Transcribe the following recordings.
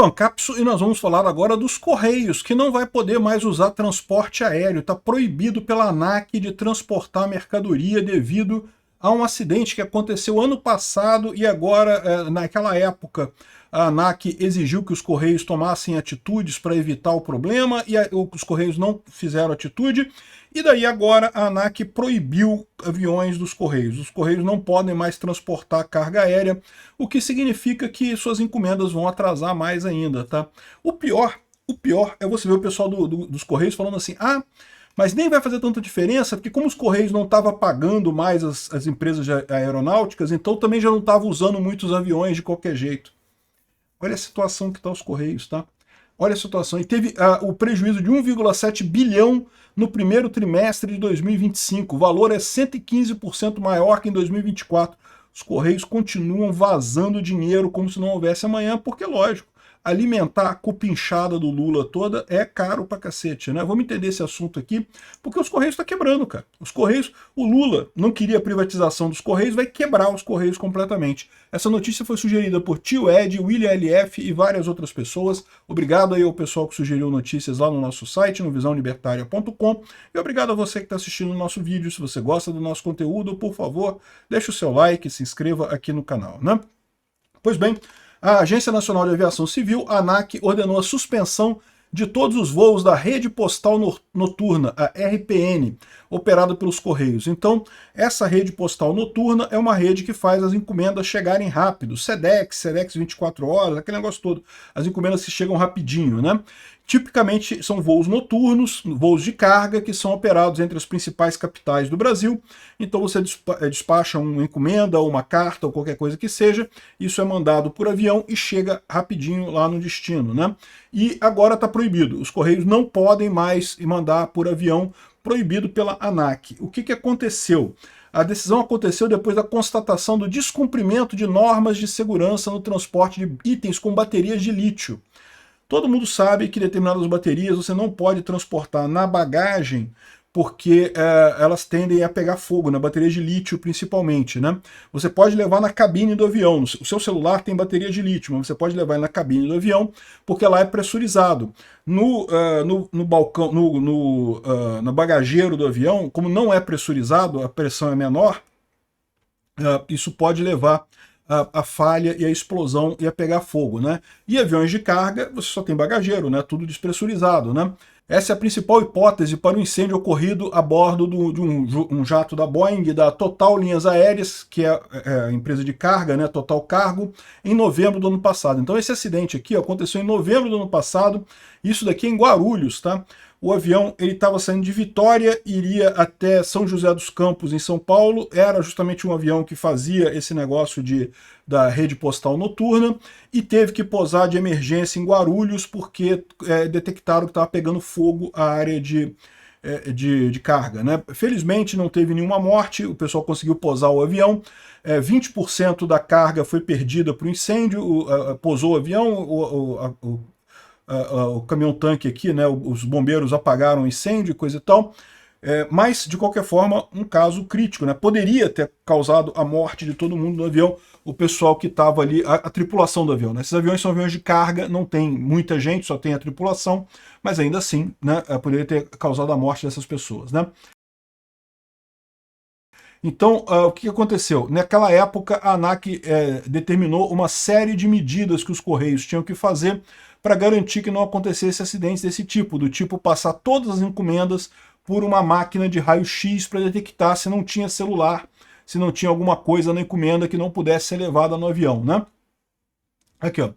Aqui é o Ancapso e nós vamos falar agora dos Correios, que não vai poder mais usar transporte aéreo. Está proibido pela ANAC de transportar mercadoria devido a um acidente que aconteceu ano passado e agora, naquela época, a ANAC exigiu que os Correios tomassem atitudes para evitar o problema e os Correios não fizeram atitude. E daí agora a ANAC proibiu aviões dos Correios. Os Correios não podem mais transportar carga aérea, o que significa que suas encomendas vão atrasar mais ainda, tá? O pior é você ver o pessoal dos Correios falando assim, mas nem vai fazer tanta diferença, porque como os Correios não estavam pagando mais as empresas aeronáuticas, então também já não estavam usando muitos aviões de qualquer jeito. Olha a situação que está os Correios, tá? Olha a situação. E teve o prejuízo de 1,7 bilhão no primeiro trimestre de 2025. O valor é 115% maior que em 2024. Os Correios continuam vazando dinheiro como se não houvesse amanhã, porque, lógico, alimentar a cupinchada do Lula toda é caro pra cacete, né? Vamos entender esse assunto aqui, porque os Correios estão quebrando, cara. Os Correios, o Lula não queria a privatização dos Correios, vai quebrar os Correios completamente. Essa notícia foi sugerida por Tio Ed, William LF e várias outras pessoas. Obrigado aí ao pessoal que sugeriu notícias lá no nosso site, no visãolibertaria.com, e obrigado a você que está assistindo o nosso vídeo. Se você gosta do nosso conteúdo, por favor, deixe o seu like e se inscreva aqui no canal, né? Pois bem, a Agência Nacional de Aviação Civil, a ANAC, ordenou a suspensão de todos os voos da Rede Postal Noturna, a RPN, operada pelos Correios. Então, essa rede postal noturna é uma rede que faz as encomendas chegarem rápido. SEDEX 24 horas, aquele negócio todo. As encomendas que chegam rapidinho, né? Tipicamente são voos noturnos, voos de carga, que são operados entre as principais capitais do Brasil. Então você despacha uma encomenda, ou uma carta, ou qualquer coisa que seja, isso é mandado por avião e chega rapidinho lá no destino, né? E agora está proibido. Os Correios não podem mais mandar por avião, proibido pela ANAC. O que aconteceu? A decisão aconteceu depois da constatação do descumprimento de normas de segurança no transporte de itens com baterias de lítio. Todo mundo sabe que determinadas baterias você não pode transportar na bagagem porque elas tendem a pegar fogo, na bateria de lítio principalmente, né? Você pode levar na cabine do avião, o seu celular tem bateria de lítio, mas você pode levar na cabine do avião porque lá é pressurizado. No balcão, no bagageiro do avião, como não é pressurizado, a pressão é menor, isso pode levar a falha e a explosão e a pegar fogo, né? E aviões de carga, você só tem bagageiro, né? Tudo despressurizado, né? Essa é a principal hipótese para o incêndio ocorrido a bordo de um jato da Boeing, da Total Linhas Aéreas, que é a empresa de carga, né? Total Cargo, em novembro do ano passado. Então esse acidente aqui aconteceu em novembro do ano passado, isso daqui é em Guarulhos, tá? O avião ele estava saindo de Vitória, iria até São José dos Campos, em São Paulo. Era justamente um avião que fazia esse negócio da rede postal noturna e teve que pousar de emergência em Guarulhos porque detectaram que estava pegando fogo a área de carga, né? Felizmente não teve nenhuma morte, o pessoal conseguiu pousar o avião. 20% da carga foi perdida para o incêndio, pousou o avião, o caminhão-tanque aqui, né, os bombeiros apagaram o incêndio e coisa e tal, mas, de qualquer forma, um caso crítico, né? Poderia ter causado a morte de todo mundo no avião, o pessoal que estava ali, a tripulação do avião, né? Esses aviões são aviões de carga, não tem muita gente, só tem a tripulação, mas ainda assim, né, poderia ter causado a morte dessas pessoas, né? Então, o que aconteceu? Naquela época, a ANAC determinou uma série de medidas que os Correios tinham que fazer para garantir que não acontecesse acidentes desse tipo, do tipo passar todas as encomendas por uma máquina de raio-x para detectar se não tinha celular, se não tinha alguma coisa na encomenda que não pudesse ser levada no avião, né? Aqui, ó.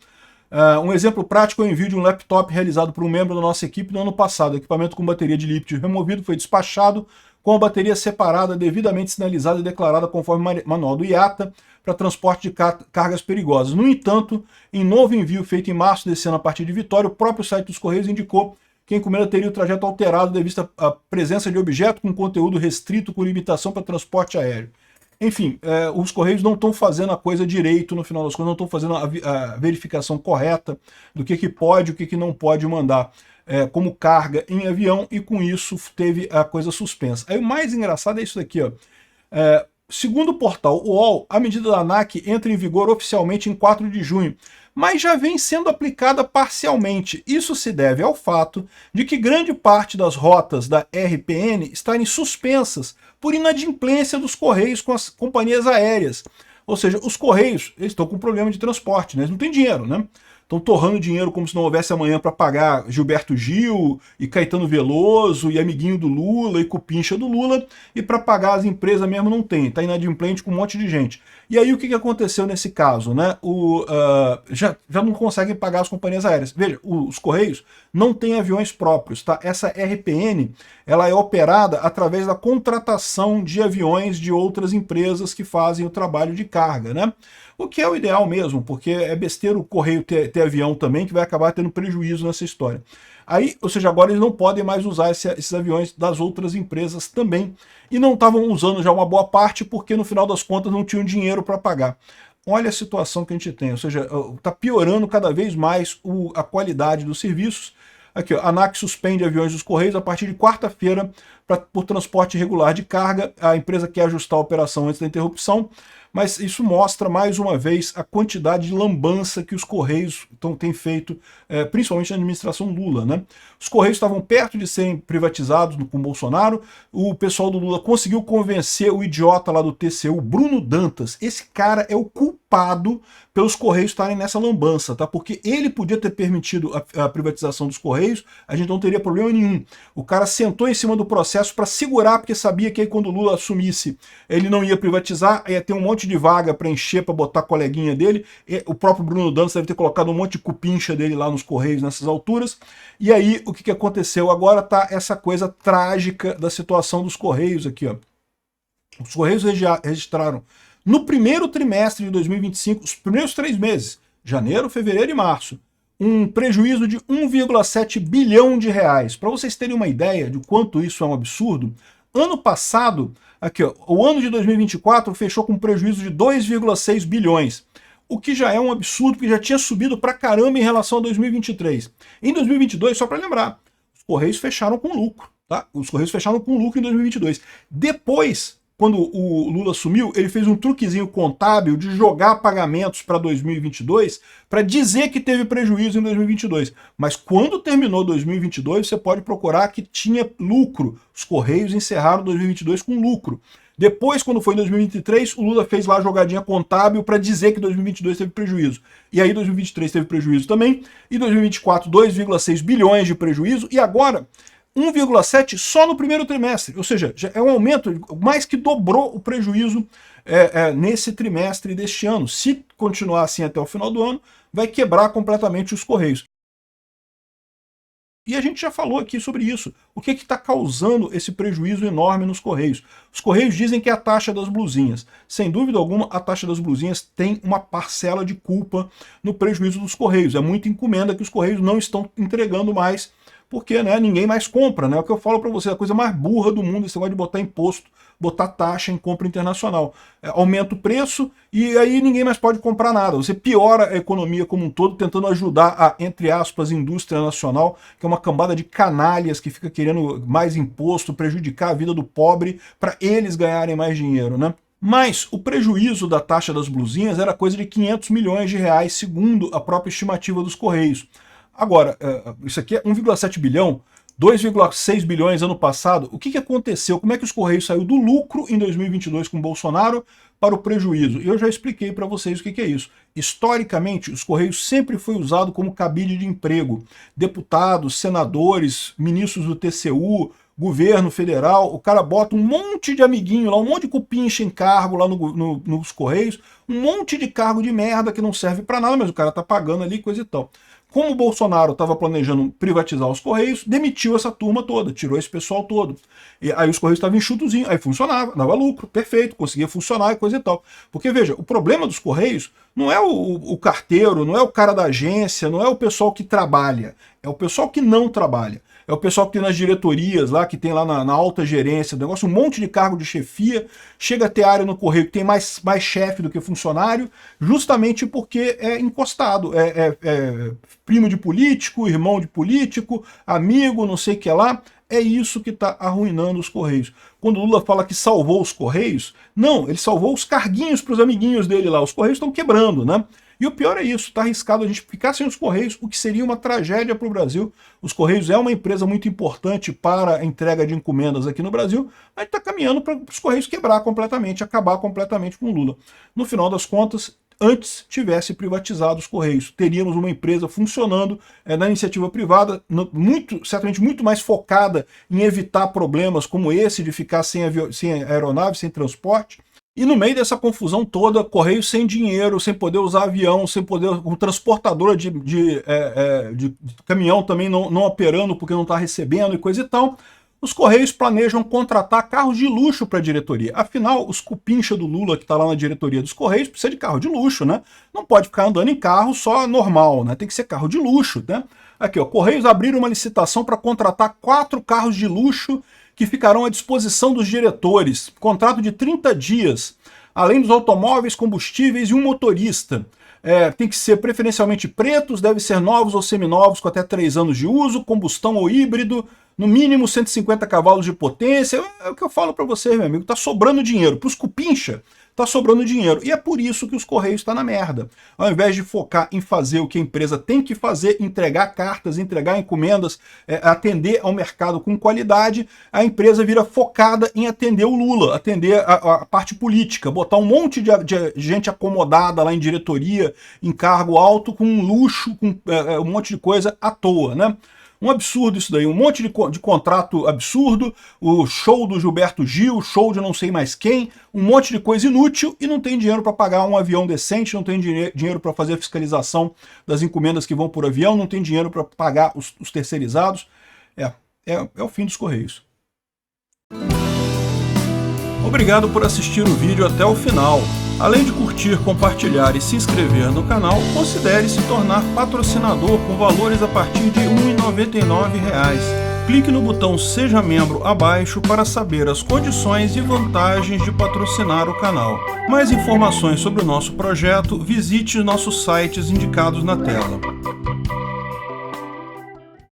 Um exemplo prático é o envio de um laptop realizado por um membro da nossa equipe no ano passado. O equipamento com bateria de lítio removido foi despachado com a bateria separada, devidamente sinalizada e declarada conforme manual do IATA para transporte de cargas perigosas. No entanto, em novo envio feito em março desse ano a partir de Vitória, o próprio site dos Correios indicou que a encomenda teria o trajeto alterado devido à presença de objeto com conteúdo restrito com limitação para transporte aéreo. Enfim, os Correios não estão fazendo a coisa direito, no final das contas, não estão fazendo a verificação correta do que pode e o que não pode mandar como carga em avião, e com isso teve a coisa suspensa. Aí o mais engraçado é isso daqui, ó. Segundo o portal UOL, a medida da ANAC entra em vigor oficialmente em 4 de junho, mas já vem sendo aplicada parcialmente. Isso se deve ao fato de que grande parte das rotas da RPN estarem suspensas por inadimplência dos Correios com as companhias aéreas. Ou seja, os Correios eles estão com problema de transporte, né? Eles não têm dinheiro, né? Estão torrando dinheiro como se não houvesse amanhã para pagar Gilberto Gil e Caetano Veloso e amiguinho do Lula e cupincha do Lula, e para pagar as empresas mesmo não tem, está inadimplente com um monte de gente. E aí o que aconteceu nesse caso? Né? Já não conseguem pagar as companhias aéreas. Veja, os Correios não têm aviões próprios. Tá? Essa RPN ela é operada através da contratação de aviões de outras empresas que fazem o trabalho de carga. Né? O que é o ideal mesmo, porque é besteira o Correio ter avião também, que vai acabar tendo prejuízo nessa história. Aí, ou seja, agora eles não podem mais usar esses aviões das outras empresas também. E não estavam usando já uma boa parte, porque no final das contas não tinham dinheiro para pagar. Olha a situação que a gente tem, ou seja, está piorando cada vez mais a qualidade dos serviços. Aqui, ó, a ANAC suspende aviões dos Correios a partir de quarta-feira por transporte irregular de carga. A empresa quer ajustar a operação antes da interrupção, mas isso mostra mais uma vez a quantidade de lambança que os Correios têm feito, principalmente na administração Lula. Né? Os Correios estavam perto de serem privatizados com Bolsonaro, o pessoal do Lula conseguiu convencer o idiota lá do TCU, Bruno Dantas. Esse cara é o culpado pelos Correios estarem nessa lambança, tá? Porque ele podia ter permitido a privatização dos Correios, a gente não teria problema nenhum. O cara sentou em cima do processo para segurar, porque sabia que aí quando o Lula assumisse, ele não ia privatizar, ia ter um monte de vaga para encher, para botar a coleguinha dele. O próprio Bruno Dantas deve ter colocado um monte de cupincha dele lá nos Correios nessas alturas. E aí, o que aconteceu? Agora tá essa coisa trágica da situação dos Correios aqui, ó. Os Correios registraram no primeiro trimestre de 2025, os primeiros 3 meses, janeiro, fevereiro e março, um prejuízo de 1,7 bilhão de reais. Para vocês terem uma ideia de quanto isso é um absurdo, ano passado, aqui, ó, o ano de 2024 fechou com um prejuízo de 2,6 bilhões. O que já é um absurdo, porque já tinha subido pra caramba em relação a 2023. Em 2022, só para lembrar, os Correios fecharam com lucro. Tá? Os Correios fecharam com lucro em 2022. Depois, quando o Lula assumiu, ele fez um truquezinho contábil de jogar pagamentos para 2022 para dizer que teve prejuízo em 2022. Mas quando terminou 2022, você pode procurar que tinha lucro. Os Correios encerraram 2022 com lucro. Depois, quando foi em 2023, o Lula fez lá a jogadinha contábil para dizer que 2022 teve prejuízo. E aí 2023 teve prejuízo também. E 2024, 2,6 bilhões de prejuízo. E agora 1,7 só no primeiro trimestre, ou seja, já é um aumento, mais que dobrou o prejuízo nesse trimestre deste ano. Se continuar assim até o final do ano, vai quebrar completamente os Correios. E a gente já falou aqui sobre isso. O que está causando esse prejuízo enorme nos Correios? Os Correios dizem que é a taxa das blusinhas. Sem dúvida alguma, a taxa das blusinhas tem uma parcela de culpa no prejuízo dos Correios. É muita encomenda que os Correios não estão entregando mais, porque né, ninguém mais compra. Né? É o que eu falo para você, a coisa mais burra do mundo, esse negócio de botar imposto, botar taxa em compra internacional. Aumenta o preço e aí ninguém mais pode comprar nada. Você piora a economia como um todo, tentando ajudar a, entre aspas, indústria nacional, que é uma cambada de canalhas que fica querendo mais imposto, prejudicar a vida do pobre para eles ganharem mais dinheiro, né? Mas o prejuízo da taxa das blusinhas era coisa de 500 milhões de reais, segundo a própria estimativa dos Correios. Agora, isso aqui é 1,7 bilhão, 2,6 bilhões ano passado. O que aconteceu? Como é que os Correios saiu do lucro em 2022 com Bolsonaro para o prejuízo? Eu já expliquei para vocês o que é isso. Historicamente, os Correios sempre foi usado como cabide de emprego. Deputados, senadores, ministros do TCU, governo federal, o cara bota um monte de amiguinho lá, um monte de cupincha em cargo lá nos Correios, um monte de cargo de merda que não serve para nada, mas o cara tá pagando ali, coisa e tal. Como o Bolsonaro estava planejando privatizar os Correios, demitiu essa turma toda, tirou esse pessoal todo. E aí os Correios estavam enxutozinhos, aí funcionava, dava lucro, perfeito, conseguia funcionar e coisa e tal. Porque, veja, o problema dos Correios não é o carteiro, não é o cara da agência, não é o pessoal que trabalha, é o pessoal que não trabalha. É o pessoal que tem nas diretorias lá, que tem lá na alta gerência, negócio, um monte de cargo de chefia, chega a ter área no Correio que tem mais chefe do que funcionário, justamente porque é encostado, é primo de político, irmão de político, amigo, não sei o que lá. É isso que está arruinando os Correios. Quando o Lula fala que salvou os Correios, não, ele salvou os carguinhos para os amiguinhos dele lá. Os Correios estão quebrando, né? E o pior é isso, está arriscado a gente ficar sem os Correios, o que seria uma tragédia para o Brasil. Os Correios é uma empresa muito importante para a entrega de encomendas aqui no Brasil, mas está caminhando para os Correios quebrar completamente, acabar completamente com o Lula. No final das contas, antes tivesse privatizado os Correios, teríamos uma empresa funcionando na iniciativa privada, certamente muito mais focada em evitar problemas como esse de ficar sem aeronave, sem transporte. E no meio dessa confusão toda, Correios sem dinheiro, sem poder usar avião, sem poder, com transportadora de caminhão também não operando porque não está recebendo e coisa e tal, os Correios planejam contratar carros de luxo para a diretoria. Afinal, os cupincha do Lula que está lá na diretoria dos Correios precisa de carro de luxo, né? Não pode ficar andando em carro só normal, né? Tem que ser carro de luxo, né? Aqui, ó, Correios abriram uma licitação para contratar 4 carros de luxo que ficarão à disposição dos diretores. Contrato de 30 dias, além dos automóveis, combustíveis e um motorista. Tem que ser preferencialmente pretos, deve ser novos ou seminovos com até 3 anos de uso, combustão ou híbrido, no mínimo 150 cavalos de potência. É o que eu falo para você, meu amigo, tá sobrando dinheiro. Para os cupincha, tá sobrando dinheiro. E é por isso que os Correios estão na merda. Ao invés de focar em fazer o que a empresa tem que fazer, entregar cartas, entregar encomendas, atender ao mercado com qualidade, a empresa vira focada em atender o Lula, atender a parte política, botar um monte de gente acomodada lá em diretoria, em cargo alto, com luxo, com um monte de coisa à toa, né? Um absurdo isso daí, um monte de contrato absurdo, o show do Gilberto Gil, show de não sei mais quem, um monte de coisa inútil e não tem dinheiro para pagar um avião decente, não tem dinheiro para fazer a fiscalização das encomendas que vão por avião, não tem dinheiro para pagar os terceirizados. É o fim dos Correios. Obrigado por assistir o vídeo até o final. Além de curtir, compartilhar e se inscrever no canal, considere se tornar patrocinador com valores a partir de R$ 1,99. Clique no botão Seja Membro abaixo para saber as condições e vantagens de patrocinar o canal. Mais informações sobre o nosso projeto, visite nossos sites indicados na tela.